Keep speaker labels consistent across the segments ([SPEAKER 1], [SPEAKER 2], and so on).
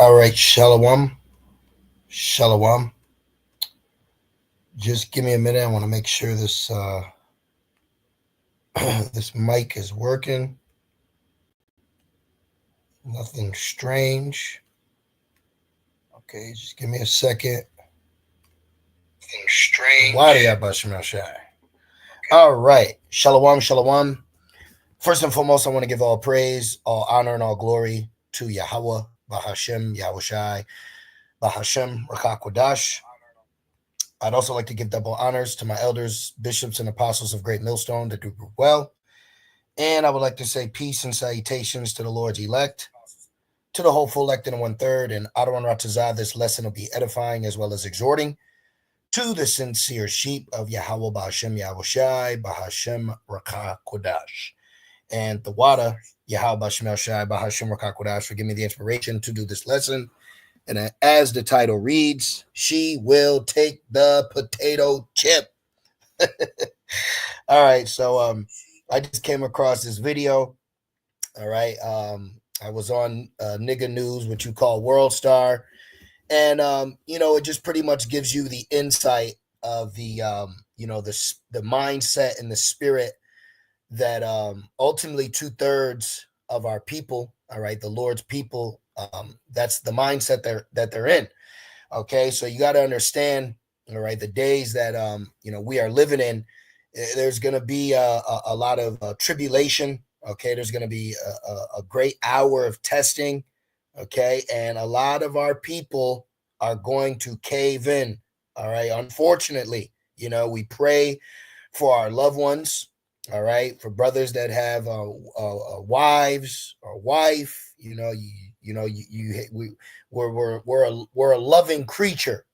[SPEAKER 1] All right, Shalom. Shalom. Just give me a minute. I want to make sure this this mic is working. Nothing strange. Okay, just give me a second. Nothing strange. All right. Shalom, shalom. First and foremost, I want to give all praise, all honor, and all glory to Yahweh, Bahashem, Yahushai, Bahashem, Rakakwadash. I'd also like to give double honors to my elders, bishops, and apostles of Great Millstone that do well. And I would like to say peace and salutations to the Lord's elect, to the hopeful elect in 1/3. And Adawan Ratazah, this lesson will be edifying as well as exhorting to the sincere sheep of Yahweh Bahashem Yahushai, Bahashem Rakah Kodash. And the water, Yahweh Bahashem Yahushai, Bahashem Rakah Kodash, for giving me the inspiration to do this lesson. And as the title reads, she will take the potato chip. All right, so I just came across this video. All right, I was on Nigga News, what you call World Star, and it just pretty much gives you the insight of the the mindset and the spirit that ultimately 2/3 of our people, all right, the Lord's people, that's the mindset that they're in. Okay, so you got to understand, all right, the days that we are living in. There's going to be a lot of tribulation. Okay, there's going to be a great hour of testing. Okay, and a lot of our people are going to cave in. All right, unfortunately, we pray for our loved ones. All right, for brothers that have wives or wife. We're a loving creature,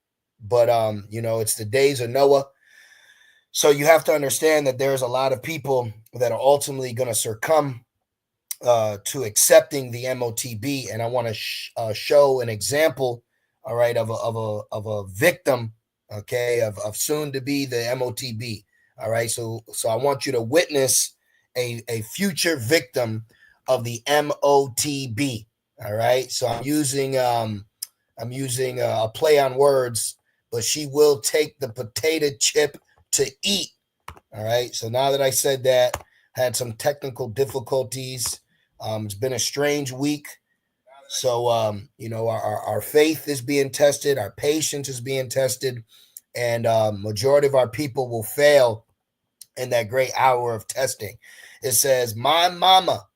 [SPEAKER 1] but it's the days of Noah. So you have to understand that there's a lot of people that are ultimately going to succumb to accepting the MOTB, and I want to show an example, all right, of a victim, okay, of soon to be the MOTB, all right. So I want you to witness a future victim of the MOTB, all right. So I'm using a play on words, but she will take the potato chip to eat. All right. So now that I said that, had some technical difficulties. It's been a strange week. So, our faith is being tested. Our patience is being tested. And majority of our people will fail in that great hour of testing. It says, my mama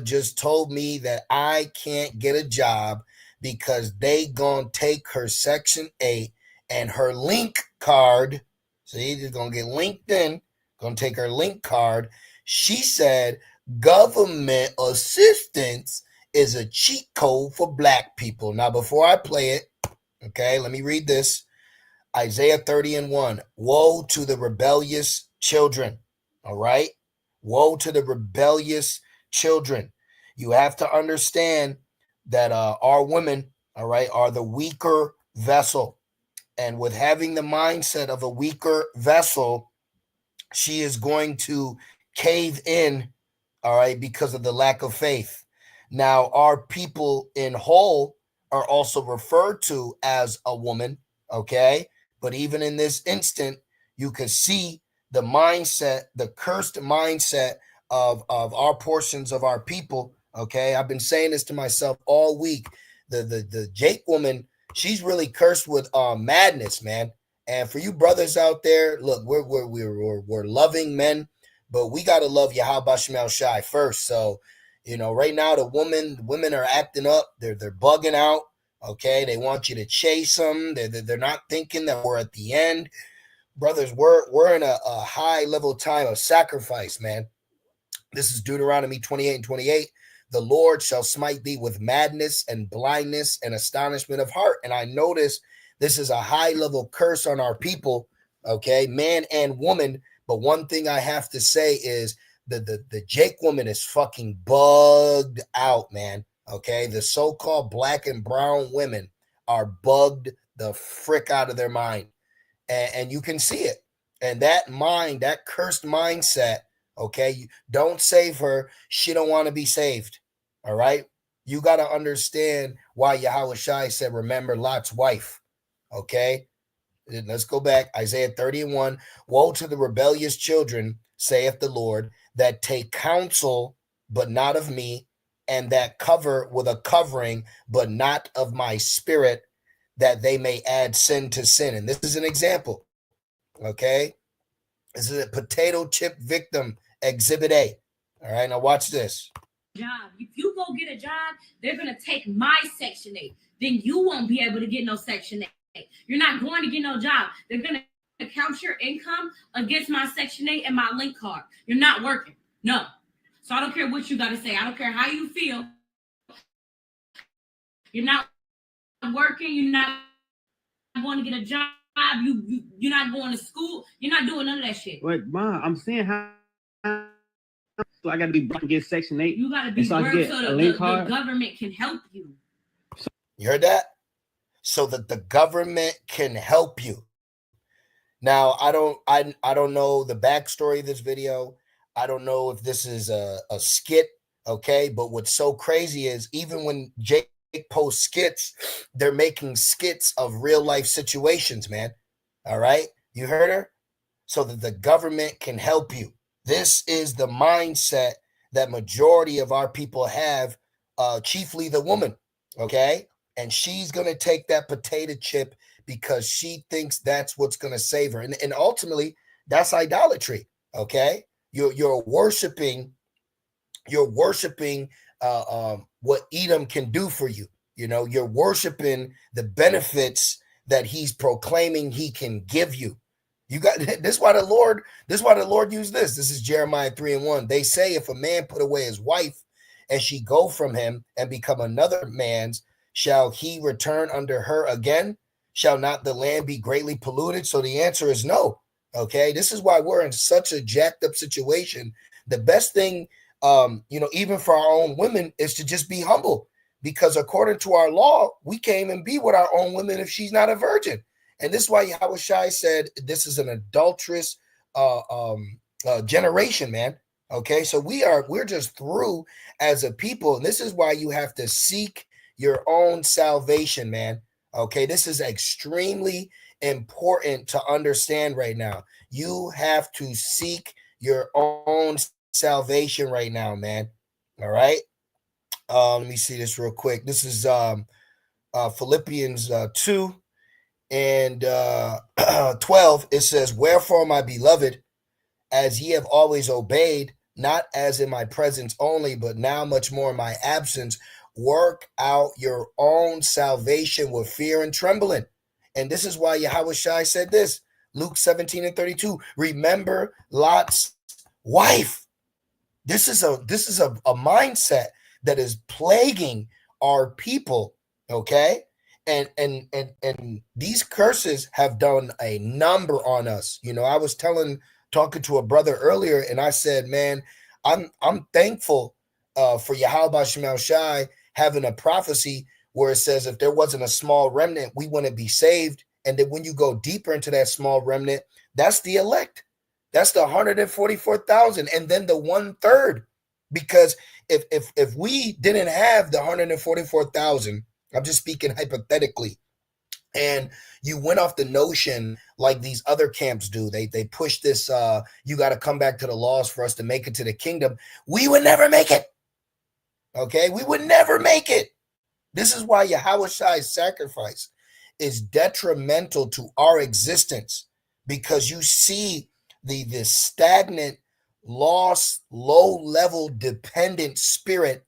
[SPEAKER 1] just told me that I can't get a job because they gonna take her Section 8 and her link card. See, she's going to get LinkedIn, going to take her link card. She said government assistance is a cheat code for black people. Now, before I play it, okay, let me read this. Isaiah 30:1. Woe to the rebellious children. All right? Woe to the rebellious children. You have to understand that our women, all right, are the weaker vessel. And with having the mindset of a weaker vessel, she is going to cave in, all right, because of the lack of faith. Now, our people in whole are also referred to as a woman, okay? But even in this instant, you can see the mindset, the cursed mindset of our portions of our people, okay? I've been saying this to myself all week. The Jakewoman, she's really cursed with madness, man. And for you brothers out there, look, we're loving men, but we gotta love Yahweh Shemel Shai first. So, right now the women are acting up. They're bugging out. Okay, they want you to chase them. They're not thinking that we're at the end, brothers. We're in a high level time of sacrifice, man. This is Deuteronomy 28:28. The Lord shall smite thee with madness and blindness and astonishment of heart. And I notice this is a high level curse on our people, okay, man and woman. But one thing I have to say is the Jakewoman is fucking bugged out, man. Okay, the so-called black and brown women are bugged the frick out of their mind, and you can see it. And that mind, that cursed mindset, okay, don't save her. She don't want to be saved. All right. You got to understand why Yahweh Shai said, remember Lot's wife. Okay. Let's go back. Isaiah 30:1. Woe to the rebellious children, saith the Lord, that take counsel, but not of me, and that cover with a covering, but not of my spirit, that they may add sin to sin. And this is an example. Okay. This is a potato chip victim, exhibit A. All right. Now watch this.
[SPEAKER 2] Job. If you go get a job, they're going to take my Section 8. Then you won't be able to get no Section 8. You're not going to get no job. They're going to count your income against my Section 8 and my link card. You're not working. No. So I don't care what you got to say. I don't care how you feel. You're not working. You're not going to get a job. You're not going to school. You're not doing none of that shit.
[SPEAKER 3] But Mom, I'm saying how. So I got to be broke and get Section 8.
[SPEAKER 2] You got to be broke so the government can help you.
[SPEAKER 1] You heard that? So that the government can help you. Now, I don't know the backstory of this video. I don't know if this is a skit, okay? But what's so crazy is even when Jake posts skits, they're making skits of real life situations, man. All right? You heard her? So that the government can help you. This is the mindset that majority of our people have, chiefly the woman, okay? And she's going to take that potato chip because she thinks that's what's going to save her. And ultimately, that's idolatry, okay? You're worshiping what Edom can do for you. You know, you're worshiping the benefits that he's proclaiming he can give you. You got this. Why the Lord used this. This is Jeremiah 3:1. They say, if a man put away his wife and she go from him and become another man's, shall he return under her again? Shall not the land be greatly polluted? So the answer is no. Okay. This is why we're in such a jacked up situation. The best thing, even for our own women, is to just be humble, because according to our law, we can't even be with our own women if she's not a virgin. And this is why Yahweh Shai said this is an adulterous generation, man. Okay, so we're just through as a people. And this is why you have to seek your own salvation, man. Okay, this is extremely important to understand right now. You have to seek your own salvation right now, man. All right. Let me see this real quick. This is Philippians 2. And 12, it says, wherefore, my beloved, as ye have always obeyed, not as in my presence only, but now much more in my absence, work out your own salvation with fear and trembling. And this is why Yahweh Shai said this, Luke 17:32, remember Lot's wife. This is a mindset that is plaguing our people, okay? And these curses have done a number on us. You know, I was talking to a brother earlier, and I said, man, I'm thankful for Yahweh Shemel Shai having a prophecy where it says if there wasn't a small remnant, we wouldn't be saved. And then when you go deeper into that small remnant, that's the elect. That's the 144,000, and then the 1/3. Because if we didn't have the 144,000, I'm just speaking hypothetically, and you went off the notion like these other camps do, they push this, you got to come back to the laws for us to make it to the kingdom, we would never make it. Okay, we would never make it. This is why Yahweh Shai's sacrifice is detrimental to our existence, because you see the stagnant, lost, low-level, dependent spirit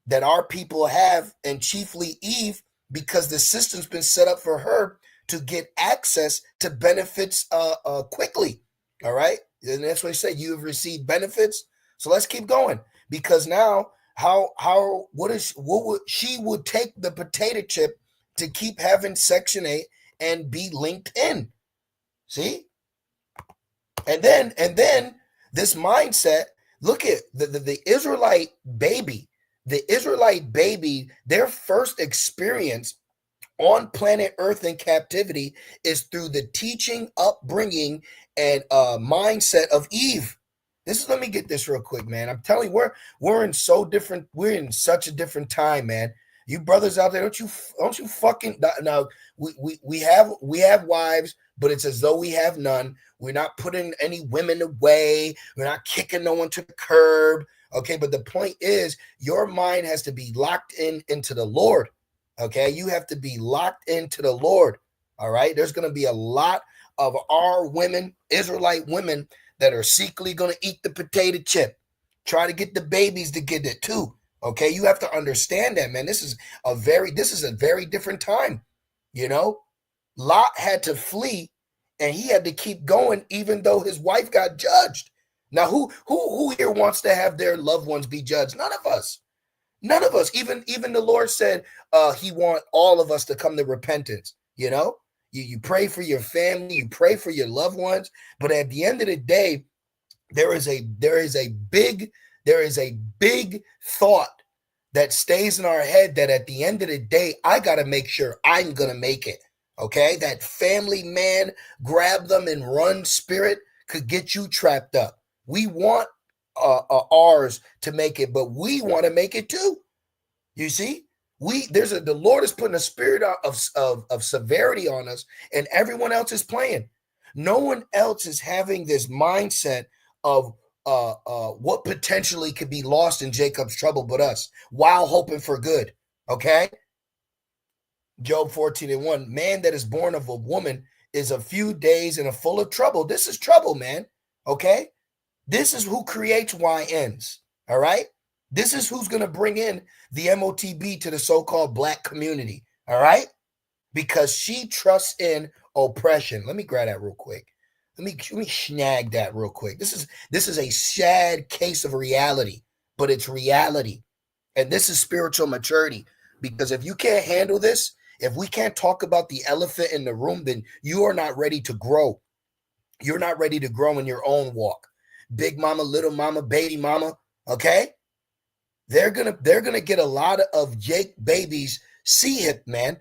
[SPEAKER 1] that our people have, and chiefly Eve, because the system's been set up for her to get access to benefits quickly. All right, and that's what I say. You have received benefits, so let's keep going, because now she would take the potato chip to keep having Section 8 and be linked in. See, and then this mindset. Look at the Israelite baby. The Israelite baby, their first experience on planet Earth in captivity is through the teaching, upbringing, and mindset of Eve. Let me get this real quick, man. I'm telling you, we're in so different. We're in such a different time, man. You brothers out there, don't you fucking now. We have wives, but it's as though we have none. We're not putting any women away. We're not kicking no one to the curb. Okay, but the point is, your mind has to be locked into the Lord. Okay, you have to be locked into the Lord. All right, there's going to be a lot of our women, Israelite women, that are secretly going to eat the potato chip, try to get the babies to get it too. Okay, you have to understand that, man. This is a very different time. You know, Lot had to flee, and he had to keep going, even though his wife got judged. Now, who here wants to have their loved ones be judged? None of us. None of us. Even the Lord said he want all of us to come to repentance. You know, you pray for your family, you pray for your loved ones, but at the end of the day, there is a big thought that stays in our head that at the end of the day, I got to make sure I'm going to make it. Okay? That family man, grab them and run spirit could get you trapped up. We want ours to make it, but we want to make it too. You see? The Lord is putting a spirit of severity on us, and everyone else is playing. No one else is having this mindset of what potentially could be lost in Jacob's trouble but us, while hoping for good. Okay? Job 14:1. Man that is born of a woman is a few days and a full of trouble. This is trouble, man. Okay? This is who creates YNs. All right? This is who's going to bring in the MOTB to the so-called black community. All right? Because she trusts in oppression. Let me grab that real quick. Let me snag that real quick. This is a sad case of reality, but it's reality. And this is spiritual maturity. Because if you can't handle this, if we can't talk about the elephant in the room, then you are not ready to grow. You're not ready to grow in your own walk. Big mama, little mama, baby mama, okay? They're gonna get a lot of Jake babies hip, man,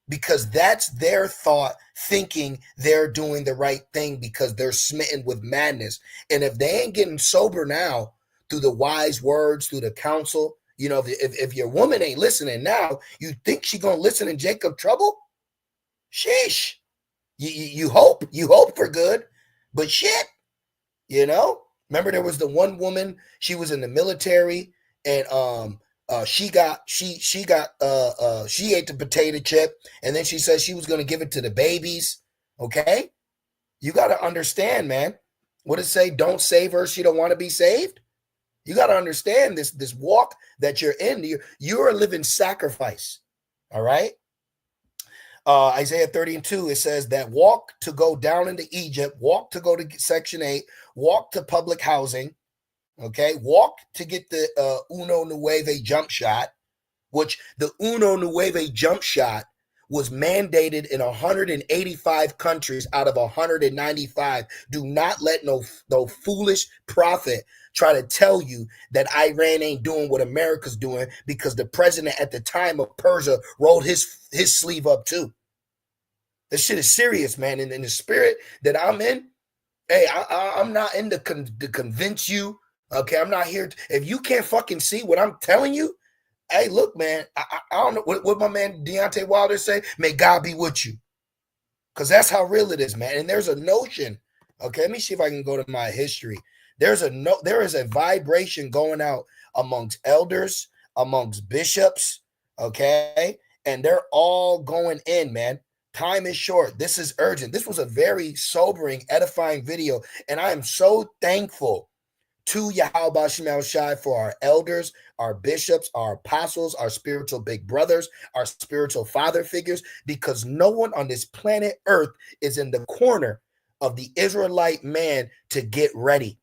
[SPEAKER 1] because that's their thought, thinking they're doing the right thing because they're smitten with madness. And if they ain't getting sober now through the wise words, through the counsel, you know, if your woman ain't listening now, you think she gonna listen in Jacob trouble? Sheesh. You hope for good, but shit, you know. Remember, there was the one woman. She was in the military, and she ate the potato chip, and then she said she was going to give it to the babies. Okay, you got to understand, man. What it say? Don't save her. She don't want to be saved. You got to understand this walk that you're in. You're a living sacrifice. All right. Isaiah 30:2, it says that walk to go down into Egypt, walk to go to Section 8, walk to public housing, okay, walk to get the Uno Nueve jump shot, which the Uno Nueve jump shot was mandated in 185 countries out of 195. Do not let no foolish prophet try to tell you that Iran ain't doing what America's doing, because the president at the time of Persia rolled his sleeve up too. This shit is serious, man. And in the spirit that I'm in, hey, I'm not in to convince you. Okay, I'm not here. If you can't fucking see what I'm telling you, hey, look, man, I don't know what my man Deontay Wilder say. May God be with you, because that's how real it is, man. And there's a notion. Okay, let me see if I can go to my history. There is a vibration going out amongst elders, amongst bishops. Okay, and they're all going in, man. Time is short. This is urgent. This was a very sobering, edifying video, and I am so thankful to Yahweh Shemel Shai for our elders, our bishops, our apostles, our spiritual big brothers, our spiritual father figures, because no one on this planet Earth is in the corner of the Israelite man to get ready.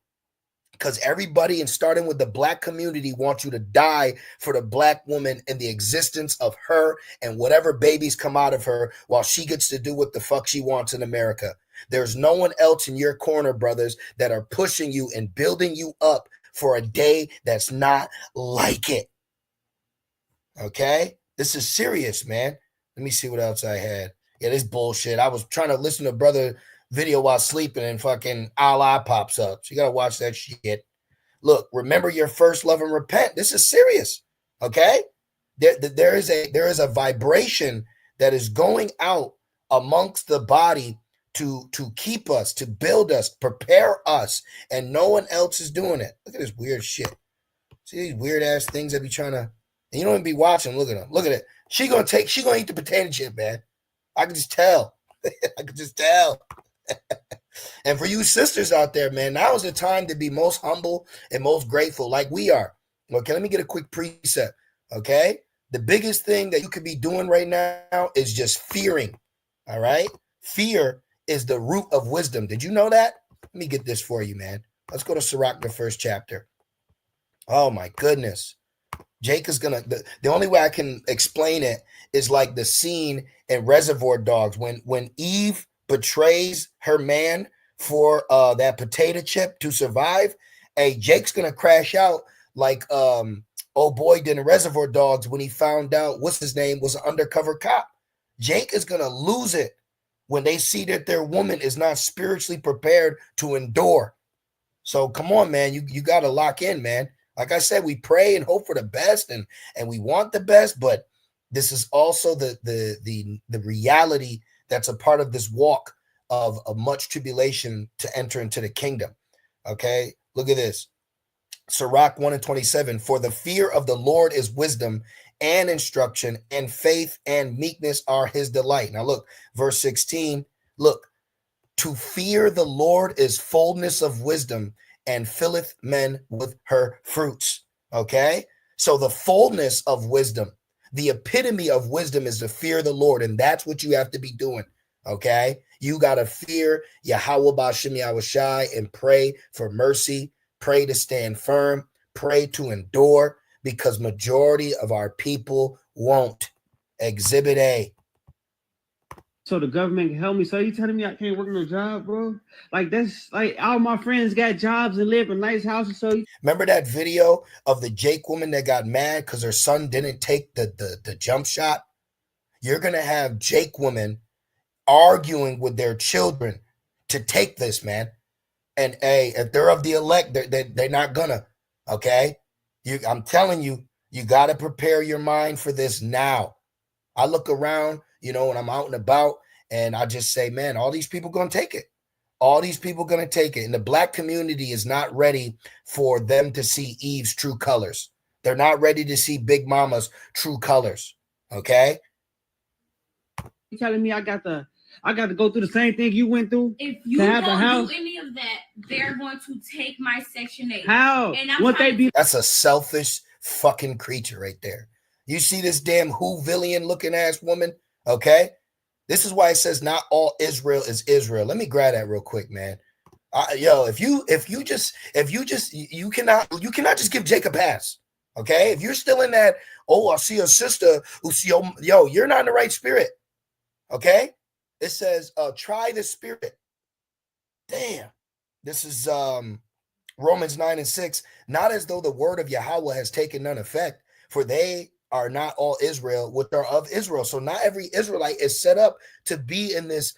[SPEAKER 1] Because everybody, and starting with the black community, wants you to die for the black woman and the existence of her and whatever babies come out of her, while she gets to do what the fuck she wants in America. There's no one else in your corner, brothers, that are pushing you and building you up for a day that's not like it. Okay? This is serious, man. Let me see what else I had. Yeah, this bullshit. I was trying to listen to brother video while sleeping and fucking Allah pops up. So you gotta watch that shit. Look, remember your first love and repent. This is serious. Okay? There is a vibration that is going out amongst the body to keep us, to build us, prepare us, and no one else is doing it. Look at this weird shit. See these weird ass things that be trying to, and you don't even be watching. Look at them. Look at it. She gonna eat the potato chip, man. I can just tell. I can just tell. And for you sisters out there, man, now is the time to be most humble and most grateful, like we are. Okay, let me get a quick preset. Okay, the biggest thing that you could be doing right now is just fearing. All right, fear is the root of wisdom. Did you know that? Let me get this for you, man. Let's go to Sirach, the first chapter. Oh my goodness. Jake is gonna, the only way I can explain it is like the scene in Reservoir Dogs when Eve betrays her man for that potato chip to survive. Hey, Jake's gonna crash out like old boy did in Reservoir Dogs when he found out what's his name was an undercover cop. Jake is gonna lose it when they see that their woman is not spiritually prepared to endure. So come on, man, you got to lock in, man. Like I said, we pray and hope for the best, and we want the best, but this is also the reality that's a part of this walk of much tribulation to enter into the kingdom. Okay, look at this. Sirach 1:27. For the fear of the Lord is wisdom and instruction, and faith and meekness are his delight. Now look, verse 16. Look, to fear the Lord is fullness of wisdom, and filleth men with her fruits. Okay, so the fullness of wisdom, the epitome of wisdom is to fear the Lord, and that's what you have to be doing. Okay, you got to fear Yahweh B'Shem Yahushai and pray for mercy, pray to stand firm, pray to endure, because majority of our people won't. Exhibit A.
[SPEAKER 3] So the government can help me. So you telling me I can't work no job, bro? Like that's like all my friends got jobs and live in nice houses. So
[SPEAKER 1] remember that video of the Jakewoman that got mad because her son didn't take the jump shot? You're gonna have Jakewoman arguing with their children to take this, man. And hey, if they're of the elect, they're not gonna. Okay, I'm telling you, you got to prepare your mind for this now. I look around, when I'm out and about, and I just say, man, all these people gonna take it. All these people gonna take it, and the black community is not ready for them to see Eve's true colors. They're not ready to see Big Mama's true colors. Okay.
[SPEAKER 3] You telling me I got to go through the same thing you went through?
[SPEAKER 2] If you don't do any of that, they're going to take my Section 8.
[SPEAKER 3] How?
[SPEAKER 2] And
[SPEAKER 1] That's a selfish fucking creature right there. You see this damn Whovillian looking ass woman? Okay. This is why it says not all Israel is Israel. Let me grab that real quick, man. You cannot just give Jacob a pass. Okay. If you're still in that, I see a sister who see, you're not in the right spirit. Okay. It says, try the spirit. Damn. This is Romans 9:6. Not as though the word of Yahweh has taken none effect, for they are not all Israel, which are of Israel. So not every Israelite is set up to be in this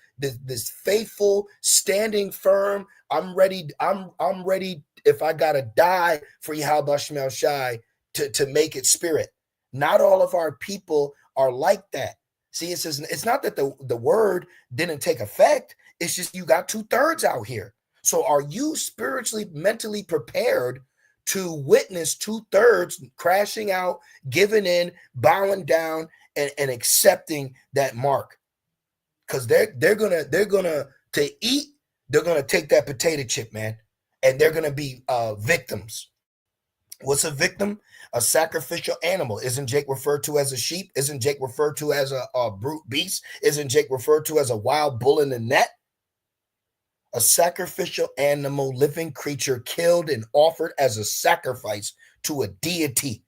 [SPEAKER 1] faithful, standing firm. I'm ready. I'm ready if I gotta die for Yahweh B'Shem Yahushai to make it spirit. Not all of our people are like that. See, it says it's not that the word didn't take effect. It's just you got 2/3 out here. So are you spiritually, mentally prepared to witness 2/3 crashing out, giving in, bowing down, and accepting that mark? Because they're gonna to eat, they're gonna take that potato chip, man, and they're gonna be victims. What's a victim? A sacrificial animal. Isn't Jake referred to as a sheep? Isn't Jake referred to as a brute beast? Isn't Jake referred to as a wild bull in the net? A sacrificial animal, living creature killed and offered as a sacrifice to a deity.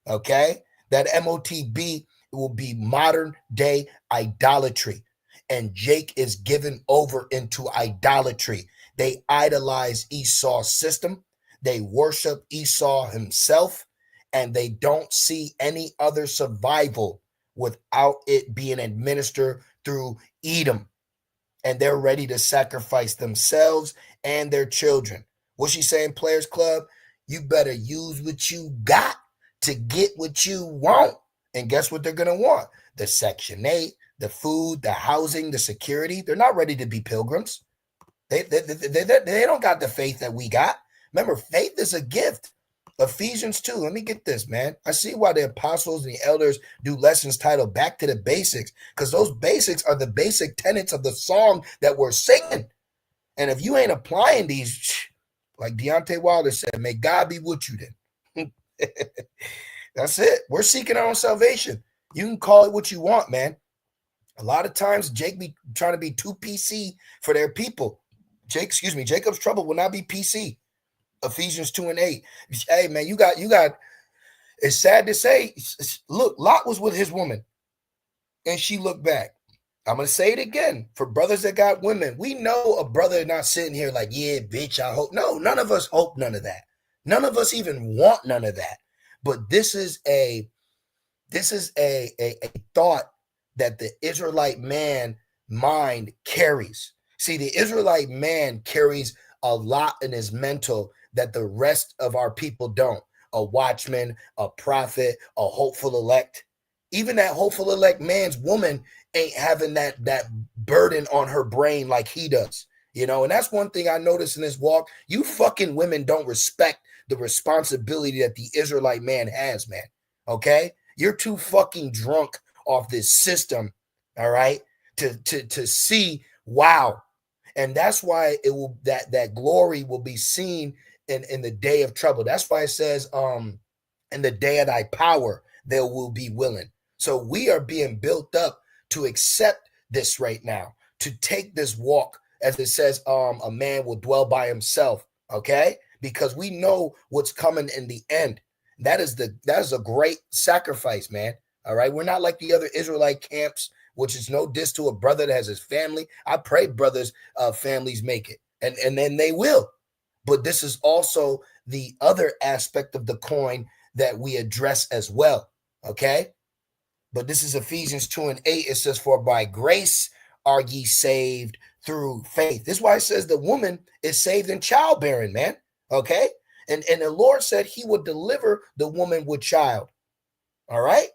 [SPEAKER 1] Okay? That MOTB will be modern day idolatry. And Jake is given over into idolatry. They idolize Esau's system. They worship Esau himself. And they don't see any other survival without it being administered through Edom. and they're ready to sacrifice themselves and their children. What's she saying, Players Club? You better use what you got to get what you want. And guess what they're going to want? The Section 8, the food, the housing, the security. They're not ready to be pilgrims. They don't got the faith that we got. Remember, faith is a gift. Ephesians 2. Let me get this, man. I see why the apostles and the elders do lessons titled Back to the Basics, because those basics are the basic tenets of the song that we're singing. And if you ain't applying these, like Deontay Wilder said, may God be with you then. That's it. We're seeking our own salvation. You can call it what you want, man. A lot of times Jake be trying to be too PC for their people. Jacob's trouble will not be PC. Ephesians 2:8. Hey, man, you got, it's sad to say, look, Lot was with his woman and she looked back. I'm going to say it again for brothers that got women. We know a brother not sitting here like, yeah, bitch, I hope. No, none of us hope none of that. None of us even want none of that. But this is a thought that the Israelite man mind carries. See, the Israelite man carries a lot in his mental that the rest of our people don't. A watchman, a prophet, a hopeful elect. Even that hopeful elect man's woman ain't having that burden on her brain like he does. You know, and that's one thing I noticed in this walk. You fucking women don't respect the responsibility that the Israelite man has, man. Okay? You're too fucking drunk off this system, all right, to see, wow. And that's why it will, that glory will be seen in the day of trouble. That's why it says, in the day of thy power, there will be willing. So we are being built up to accept this right now, to take this walk, as it says, a man will dwell by himself, okay? Because we know what's coming in the end. That is a great sacrifice, man. All right. We're not like the other Israelite camps, which is no diss to a brother that has his family. I pray brothers' families make it, and then they will. But this is also the other aspect of the coin that we address as well. Okay. But this is Ephesians 2:8. It says, for by grace are ye saved through faith. This is why it says the woman is saved in childbearing, man. Okay. And the Lord said he would deliver the woman with child. All right.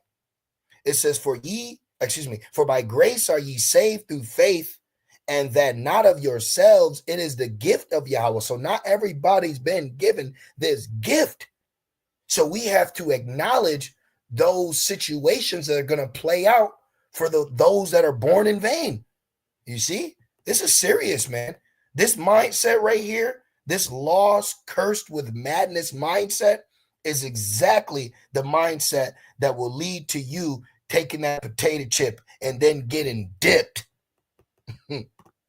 [SPEAKER 1] It says, for by grace are ye saved through faith, and that not of yourselves, it is the gift of Yahweh. So not everybody's been given this gift. So we have to acknowledge those situations that are going to play out for those that are born in vain. You see, this is serious, man. This mindset right here, this lost, cursed with madness mindset is exactly the mindset that will lead to you taking that potato chip and then getting dipped.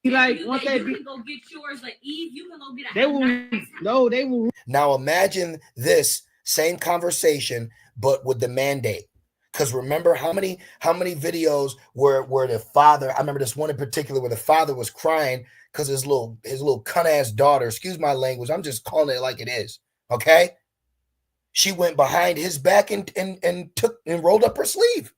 [SPEAKER 2] Like, you can go get yours like Eve. You can go get
[SPEAKER 3] they will.
[SPEAKER 1] Now imagine this same conversation, but with the mandate. Because remember how many videos where the father, I remember this one in particular where the father was crying because his little cunt ass daughter, excuse my language, I'm just calling it like it is. Okay. She went behind his back and took and rolled up her sleeve.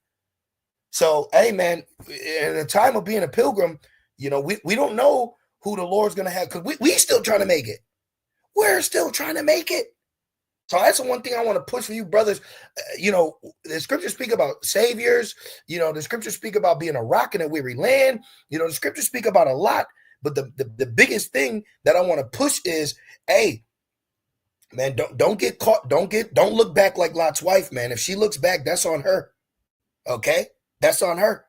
[SPEAKER 1] So, hey man, in the time of being a pilgrim, you know, we don't know who the Lord's gonna have, because we still trying to make it. We're still trying to make it. So that's the one thing I want to push for you, brothers. You know, the scriptures speak about saviors. You know, the scriptures speak about being a rock in a weary land. You know, the scriptures speak about a lot. But the biggest thing that I want to push is, hey, man, don't get caught. Don't look back like Lot's wife, man. If she looks back, that's on her. Okay, that's on her.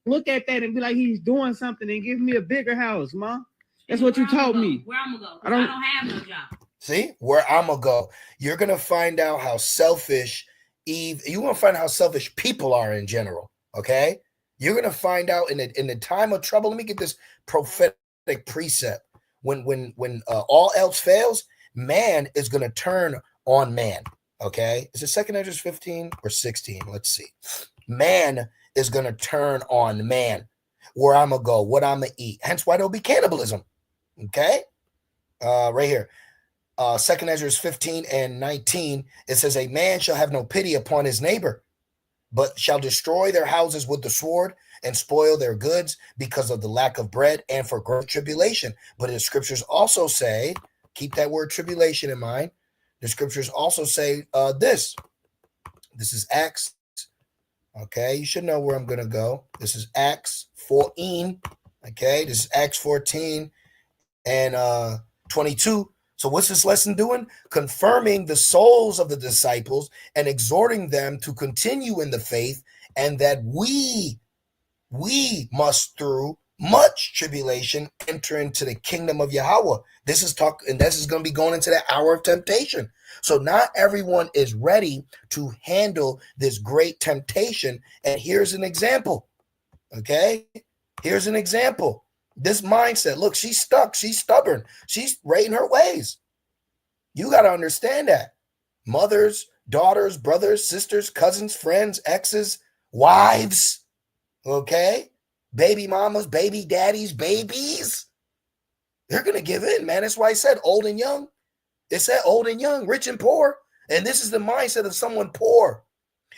[SPEAKER 3] Look at that and be like, he's doing something and give me a bigger house, ma. That's what you taught me.
[SPEAKER 2] Where I'm gonna go? I don't have no job.
[SPEAKER 1] See, where I'm gonna go, you're gonna find out how selfish Eve. You're gonna find out how selfish people are in general. Okay, you're gonna find out in the time of trouble. Let me get this prophetic precept. When all else fails, man is gonna turn on man. Okay, is it 2 Ezra 15 or 16? Let's see. Man is gonna turn on man. Where I'm gonna go, what I'm gonna eat. Hence why there'll be cannibalism. Okay, right here. 2 Ezra 15 and 19, it says, a man shall have no pity upon his neighbor, but shall destroy their houses with the sword and spoil their goods because of the lack of bread and for great tribulation. But the scriptures also say, keep that word tribulation in mind. The scriptures also say this. This is Acts. Okay, you should know where I'm going to go. This is Acts 14. Okay, this is Acts 14 and 22. So what's this lesson doing? Confirming the souls of the disciples and exhorting them to continue in the faith, and that we must through much tribulation enter into the kingdom of Yahweh. This is going to be going into that hour of temptation. So not everyone is ready to handle this great temptation. And here's an example. Okay, here's an example. This mindset, look, she's stuck. She's stubborn. She's right in her ways. You got to understand that. Mothers, daughters, brothers, sisters, cousins, friends, exes, wives, okay? Baby mamas, baby daddies, babies. They're going to give in, man. That's why I said old and young. It said old and young, rich and poor. And this is the mindset of someone poor.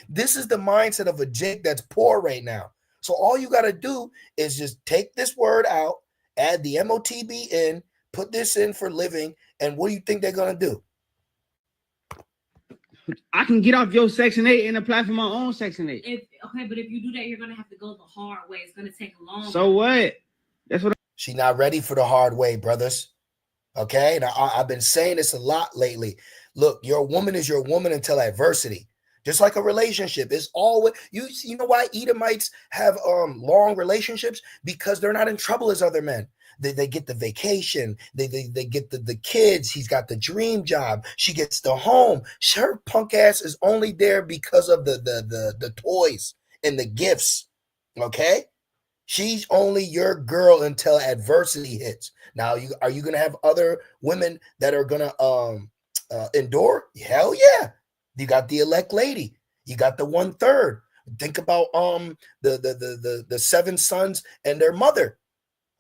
[SPEAKER 1] This is the mindset of a Jake that's poor right now. So all you got to do is just take this word out, add the MOTB in, put this in for living, and what do you think they're going to do?
[SPEAKER 3] I can get off your Section 8 and apply for my own Section 8.
[SPEAKER 2] Okay, but if you do that, you're going to have to go the hard way. It's going to take long.
[SPEAKER 3] So what? That's what
[SPEAKER 1] She's not ready for the hard way, brothers. Okay? Now, I've been saying this a lot lately. Look, your woman is your woman until adversity. Just like a relationship, it's always you know why Edomites have long relationships? Because they're not in trouble as other men. They get the vacation, they get the kids. He's got the dream job. She gets the home. Her punk ass is only there because of the toys and the gifts. Okay, she's only your girl until adversity hits. Now, are you gonna have other women that are gonna endure? Hell yeah. You got the elect lady. You got the 1/3. Think about the 7 sons and their mother.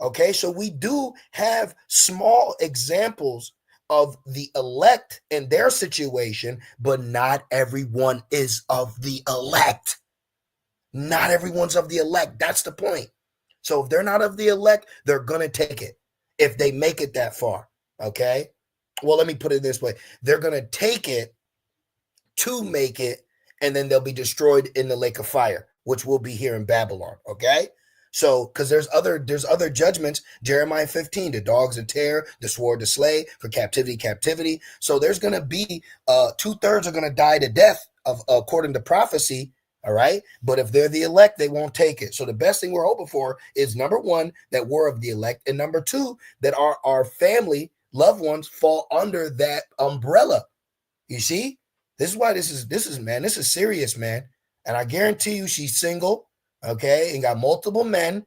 [SPEAKER 1] Okay, so we do have small examples of the elect and their situation, but not everyone is of the elect. Not everyone's of the elect. That's the point. So if they're not of the elect, they're gonna take it if they make it that far. Okay. Well, let me put it this way: they're gonna take it to make it, and then they'll be destroyed in the lake of fire, which will be here in Babylon. Okay, so because there's other judgments. Jeremiah 15, the dogs to tear, the sword to slay, for captivity. So there's gonna be 2/3 are gonna die to death of according to prophecy. All right, but if they're the elect, they won't take it. So the best thing we're hoping for is, number one, that we're of the elect, and number two, that our family, loved ones, fall under that umbrella. You see? This is why this is serious, man. And I guarantee you she's single, okay, and got multiple men,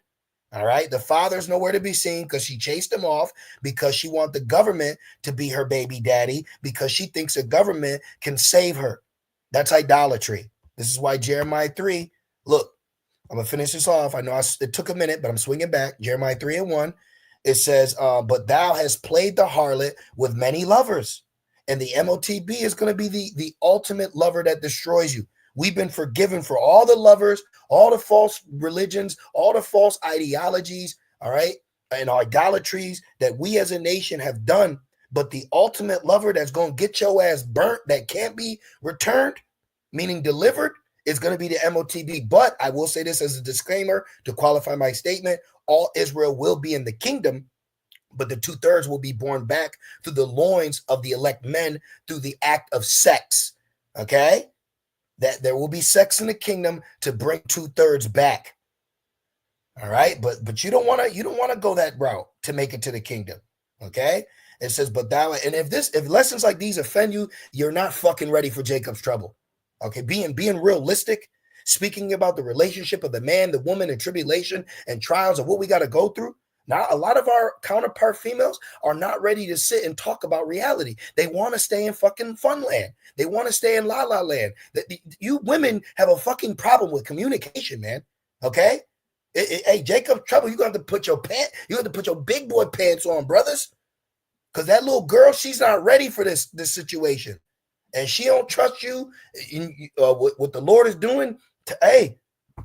[SPEAKER 1] all right? The father's nowhere to be seen because she chased him off because she wants the government to be her baby daddy because she thinks the government can save her. That's idolatry. This is why Jeremiah 3, look, I'm going to finish this off. I know it took a minute, but I'm swinging back. Jeremiah 3:1, it says, but thou hast played the harlot with many lovers. And the MOTB is going to be the ultimate lover that destroys you. We've been forgiven for all the lovers, all the false religions, all the false ideologies, all right, and idolatries that we as a nation have done. But the ultimate lover that's going to get your ass burnt, that can't be returned, meaning delivered, is going to be the MOTB. But I will say this as a disclaimer to qualify my statement: all Israel will be in the kingdom, but the 2/3 will be born back through the loins of the elect men through the act of sex. Okay, that there will be sex in the kingdom to bring 2/3 back. All right, but you don't want to go that route to make it to the kingdom. Okay, it says, but thou, and if lessons like these offend you, you're not fucking ready for Jacob's trouble. Okay, being realistic, speaking about the relationship of the man, the woman, and tribulation and trials of what we got to go through. Now, a lot of our counterpart females are not ready to sit and talk about reality. They want to stay in fucking fun land. They want to stay in la la land. You women have a fucking problem with communication, man. Okay? Hey, Jacob Trouble, you got to put your big boy pants on, brothers. Because that little girl, she's not ready for this situation. And she don't trust you. What the Lord is doing, Hey,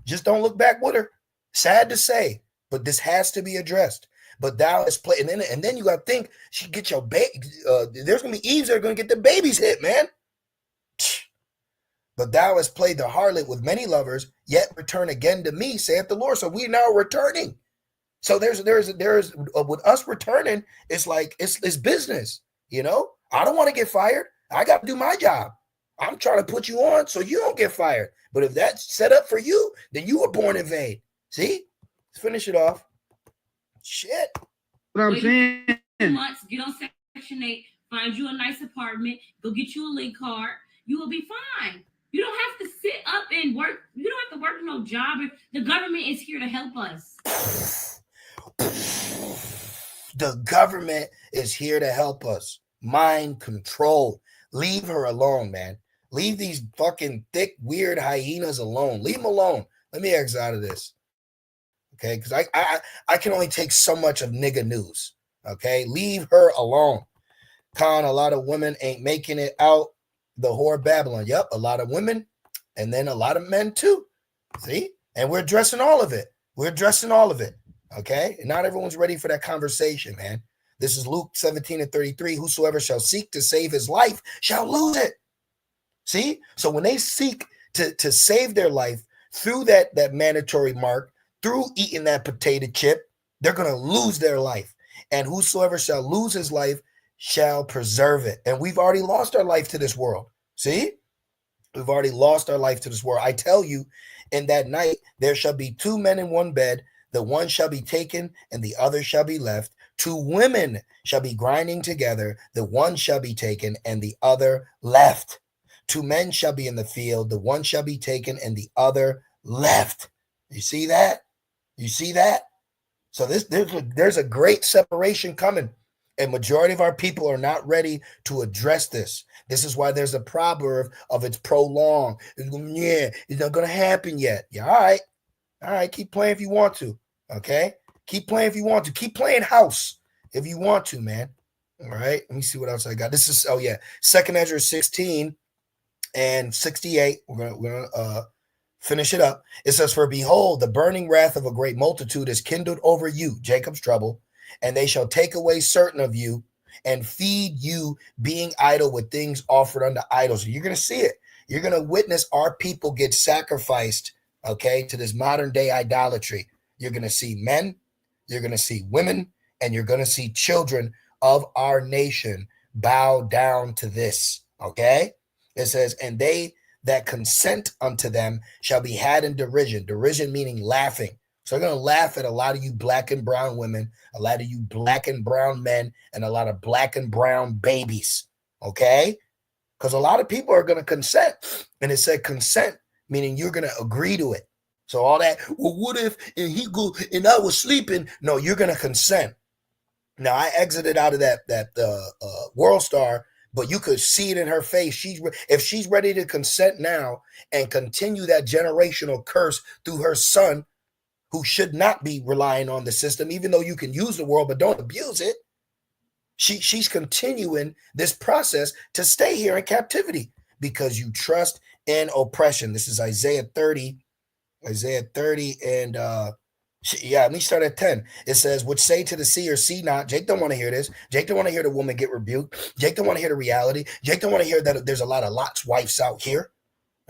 [SPEAKER 1] just don't look back with her. Sad to say, but this has to be addressed. But thou has played, and then you got to think she get your baby. There's gonna be Eves that are gonna get the babies hit, man. But thou hast played the harlot with many lovers, yet return again to me, saith the Lord. So we now returning. So there's with us returning, it's like it's business. You know, I don't want to get fired. I got to do my job. I'm trying to put you on so you don't get fired. But if that's set up for you, then you were born in vain. See? Let's finish it off. Shit.
[SPEAKER 3] What I'm saying.
[SPEAKER 2] 2 months, get on Section 8, find you a nice apartment, go get you a link card. You will be fine. You don't have to sit up and work. You don't have to work no job. The government is here to help us.
[SPEAKER 1] The government is here to help us. Mind control. Leave her alone, man. Leave these fucking thick, weird hyenas alone. Leave them alone. Let me exit out of this. Okay, because I can only take so much of nigga news. Okay, leave her alone. Con, a lot of women ain't making it out the whore Babylon. Yep, a lot of women, and then a lot of men too. See, and we're addressing all of it. We're addressing all of it. Okay, and not everyone's ready for that conversation, man. This is Luke 17:33. Whosoever shall seek to save his life shall lose it. See, so when they seek to save their life through that mandatory mark, through eating that potato chip, they're going to lose their life. And whosoever shall lose his life shall preserve it. And we've already lost our life to this world. See, we've already lost our life to this world. I tell you, in that night, there shall be 2 men in one bed. The one shall be taken and the other shall be left. 2 women shall be grinding together. The one shall be taken and the other left. 2 men shall be in the field. The one shall be taken and the other left. You see that? You see that? So there's a great separation coming. And majority of our people are not ready to address this. This is why there's a proverb of it's prolonged. Yeah, it's not going to happen yet. Yeah, all right. All right, keep playing if you want to. Okay? Keep playing if you want to. Keep playing house if you want to, man. All right. Let me see what else I got. This is, 2 Ezra 16 and 68. We're gonna finish it up. It says, for behold, the burning wrath of a great multitude is kindled over you, Jacob's trouble, and they shall take away certain of you and feed you, being idle with things offered unto idols. You're going to see it. You're going to witness our people get sacrificed, okay, to this modern day idolatry. You're going to see men, you're going to see women, and you're going to see children of our nation bow down to this, okay? It says, and they that consent unto them shall be had in derision. Derision meaning laughing. So they're going to laugh at a lot of you black and brown women, a lot of you black and brown men, and a lot of black and brown babies, okay? Because a lot of people are going to consent. And it said consent, meaning you're going to agree to it. So all that, well, what if and he go and I was sleeping? No, you're going to consent. Now, I exited out of that World Star, but you could see it in her face. If she's ready to consent now and continue that generational curse through her son, who should not be relying on the system, even though you can use the world, but don't abuse it. She's continuing this process to stay here in captivity because you trust in oppression. This is Isaiah 30 and let me start at 10. It says, which say to the seer, see not. Jake don't want to hear this. Jake don't want to hear the woman get rebuked. Jake don't want to hear the reality. Jake don't want to hear that there's a lot of Lot's wives out here.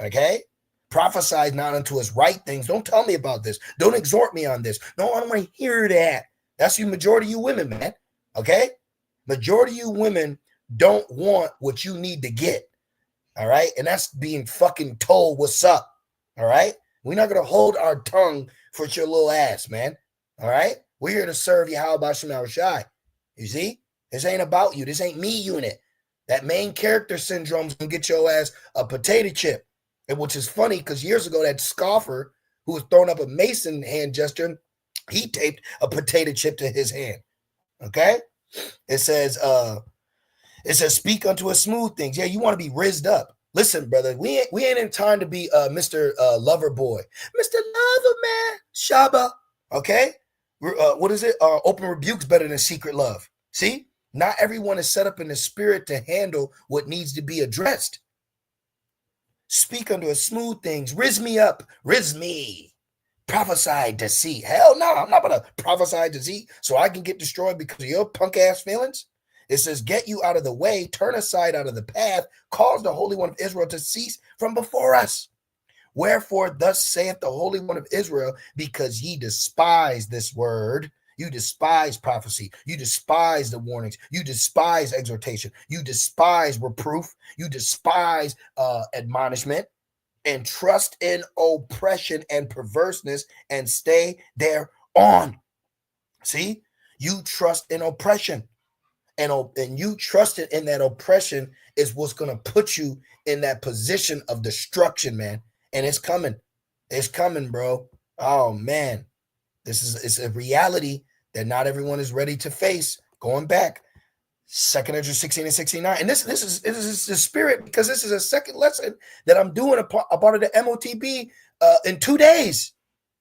[SPEAKER 1] Okay? Prophesy not unto us right things. Don't tell me about this. Don't exhort me on this. No, I don't want to hear that. That's the majority of you women, man. Okay? Majority of you women don't want what you need to get. All right? And that's being fucking told what's up. All right? We're not going to hold our tongue for your little ass, man. All right? We're here to serve you. How about Shemal Shai? You see? This ain't about you. This ain't me unit. That main character syndrome is going to get your ass a potato chip. And which is funny because years ago, that scoffer who was throwing up a Mason hand gesture, he taped a potato chip to his hand. Okay? It says, speak unto us smooth things. Yeah, you want to be rizzed up. Listen, brother, we ain't in time to be Mr. Lover Boy. Mr. Lover Man. Shaba. Okay? What is it? Open rebuke's better than secret love. See? Not everyone is set up in the spirit to handle what needs to be addressed. Speak unto us smooth things. Riz me up. Riz me. Prophesy deceit. Hell no, I'm not going to prophesy deceit so I can get destroyed because of your punk ass feelings. It says, get you out of the way, turn aside out of the path, cause the Holy One of Israel to cease from before us. Wherefore, thus saith the Holy One of Israel, because ye despise this word, you despise prophecy, you despise the warnings, you despise exhortation, you despise reproof, you despise admonishment, and trust in oppression and perverseness, and stay thereon. See, you trust in oppression. And you trusted in that oppression is what's going to put you in that position of destruction, man. And it's coming. It's coming, bro. Oh, man. It's a reality that not everyone is ready to face. Going back, 2nd Ezra 16 and 69. And this is the spirit, because this is a second lesson that I'm doing a part of the MOTB in 2 days.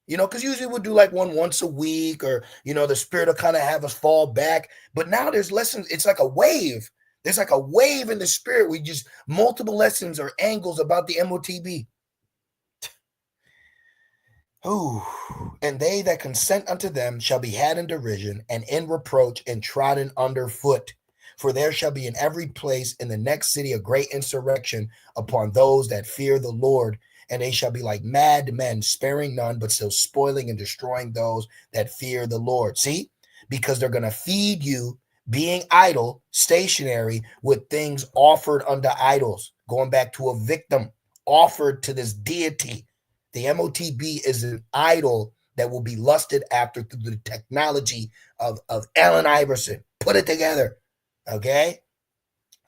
[SPEAKER 1] You know, because usually we'll do like one once a week, or, you know, the spirit will kind of have us fall back. But now there's lessons. It's like a wave. There's like a wave in the spirit. We just multiple lessons or angles about the MOTB. Ooh. And they that consent unto them shall be had in derision and in reproach and trodden under foot. For there shall be in every place in the next city a great insurrection upon those that fear the Lord. And they shall be like mad men, sparing none, but still spoiling and destroying those that fear the Lord. See, because they're going to feed you being idle, stationary, with things offered unto idols, going back to a victim offered to this deity. The MOTB is an idol that will be lusted after through the technology of Allen Iverson. Put it together. Okay?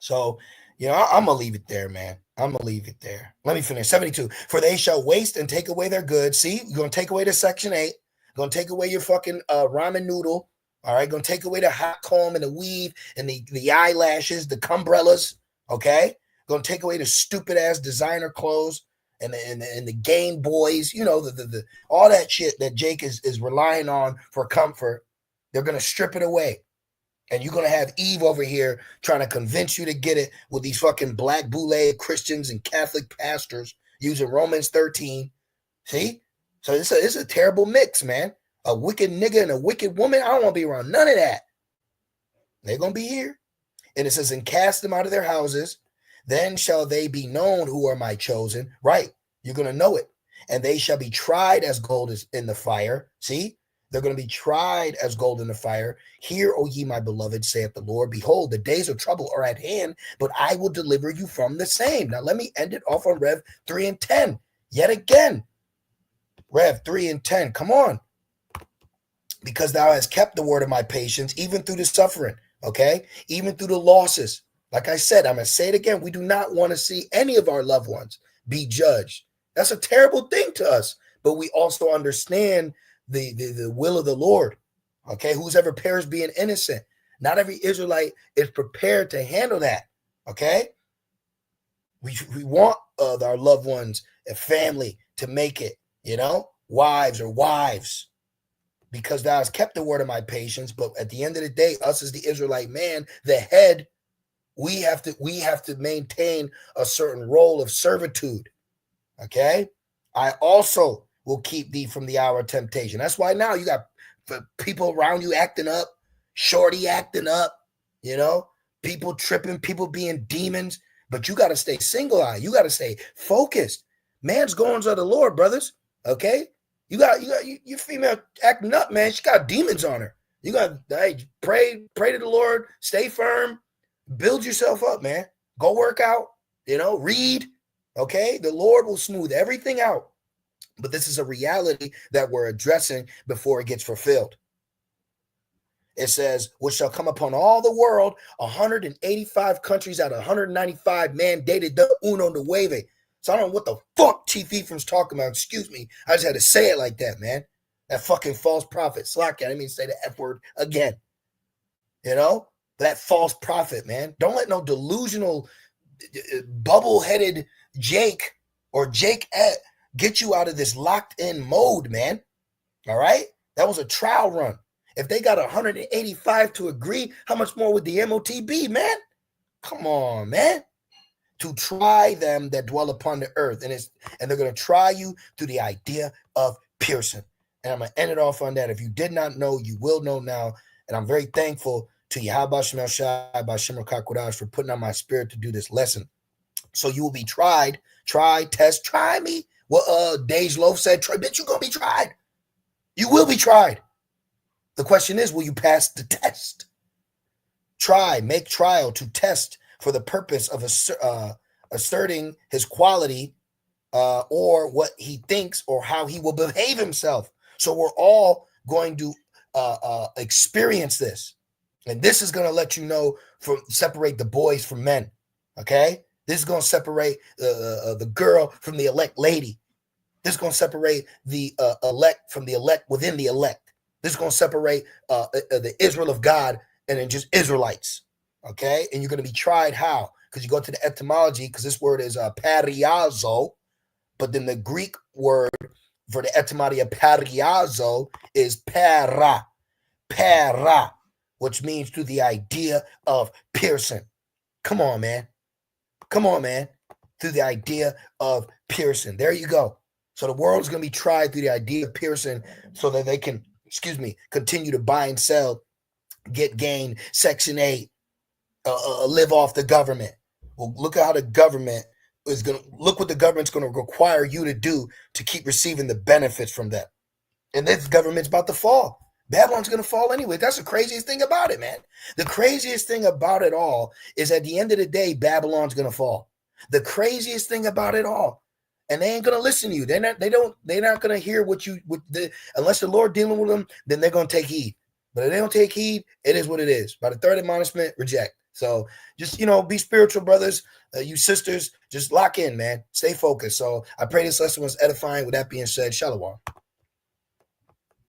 [SPEAKER 1] So, you know, I'm going to leave it there, man. I'm going to leave it there. Let me finish. 72. For they shall waste and take away their goods. See, you're going to take away the Section 8. Going to take away your fucking ramen noodle. All right? Going to take away the hot comb and the weave and the eyelashes, the cumbrellas. Okay? Going to take away the stupid-ass designer clothes and the Game Boys. You know, the all that shit that Jake is relying on for comfort. They're going to strip it away. And you're going to have Eve over here trying to convince you to get it with these fucking black boule Christians and Catholic pastors using Romans 13. See? So it's a terrible mix, man. A wicked nigga and a wicked woman. I don't want to be around none of that. They're going to be here. And it says, and cast them out of their houses. Then shall they be known who are my chosen. Right. You're going to know it. And they shall be tried as gold is in the fire. See? They're going to be tried as gold in the fire. Hear, O ye my beloved, saith the Lord. Behold, the days of trouble are at hand, but I will deliver you from the same. Now, let me end it off on Rev 3 and 10. Yet again, Rev 3 and 10. Come on. Because thou hast kept the word of my patience, even through the suffering, okay? Even through the losses. Like I said, I'm going to say it again. We do not want to see any of our loved ones be judged. That's a terrible thing to us. But we also understand the will of the Lord, okay? Who's ever perished being innocent. Not every Israelite is prepared to handle that, okay? We want our loved ones and family to make it, you know, wives, because thou hast kept the word of my patience. But at the end of the day, us as the Israelite man, the head, we have to maintain a certain role of servitude, okay? I also will keep thee from the hour of temptation. That's why now you got people around you acting up, shorty acting up, you know, people tripping, people being demons, but you got to stay single-eyed. You got to stay focused. Man's goings are the Lord, brothers, okay? You got your female acting up, man. She got demons on her. You got to pray to the Lord, stay firm, build yourself up, man. Go work out, you know, read, okay? The Lord will smooth everything out. But this is a reality that we're addressing before it gets fulfilled. It says, which shall come upon all the world, 185 countries out of 195 mandated the uno nueve. So I don't know what the fuck Chief Ephraim's talking about. Excuse me. I just had to say it like that, man. That fucking false prophet. Slack, I didn't mean to say the F word again. You know? That false prophet, man. Don't let no delusional, bubble-headed Jake or Jake get you out of this locked-in mode, man. All right? That was a trial run. If they got 185 to agree, how much more would the MOT be, man? Come on, man. to try them that dwell upon the earth. And they're going to try you through the idea of piercing. And I'm going to end it off on that. If you did not know, you will know now. And I'm very thankful to Yahweh Shem El Shai by Shemar Kakwadash for putting on my spirit to do this lesson. So you will be tried, test, try me. What Dej Loaf said, bitch, you're going to be tried. You will be tried. The question is, will you pass the test? Try, make trial to test for the purpose of asserting his quality or what he thinks or how he will behave himself. So we're all going to experience this. And this is going to let you know, separate the boys from men. Okay? This is going to separate the girl from the elect lady. This is going to separate the elect from the elect within the elect. This is going to separate the Israel of God and then just Israelites. Okay? And you're going to be tried how? Because you go to the etymology, because this word is pariazo, but then the Greek word for the etymology of pariazo is para, which means through the idea of piercing. Come on, man. Through the idea of piercing. There you go. So the world is going to be tried through the idea of piercing so that they can, continue to buy and sell, get gain, Section 8, live off the government. Well, look at how the government look what the government's going to require you to do to keep receiving the benefits from them. And this government's about to fall. Babylon's going to fall anyway. That's the craziest thing about it, man. The craziest thing about it all is at the end of the day, Babylon's going to fall. The craziest thing about it all. And they ain't going to listen to you. They're not going to hear unless the Lord dealing with them, then they're going to take heed. But if they don't take heed, it is what it is. By the third admonishment, reject. So just, be spiritual, brothers. You sisters, just lock in, man. Stay focused. So I pray this lesson was edifying. With that being said, shalom.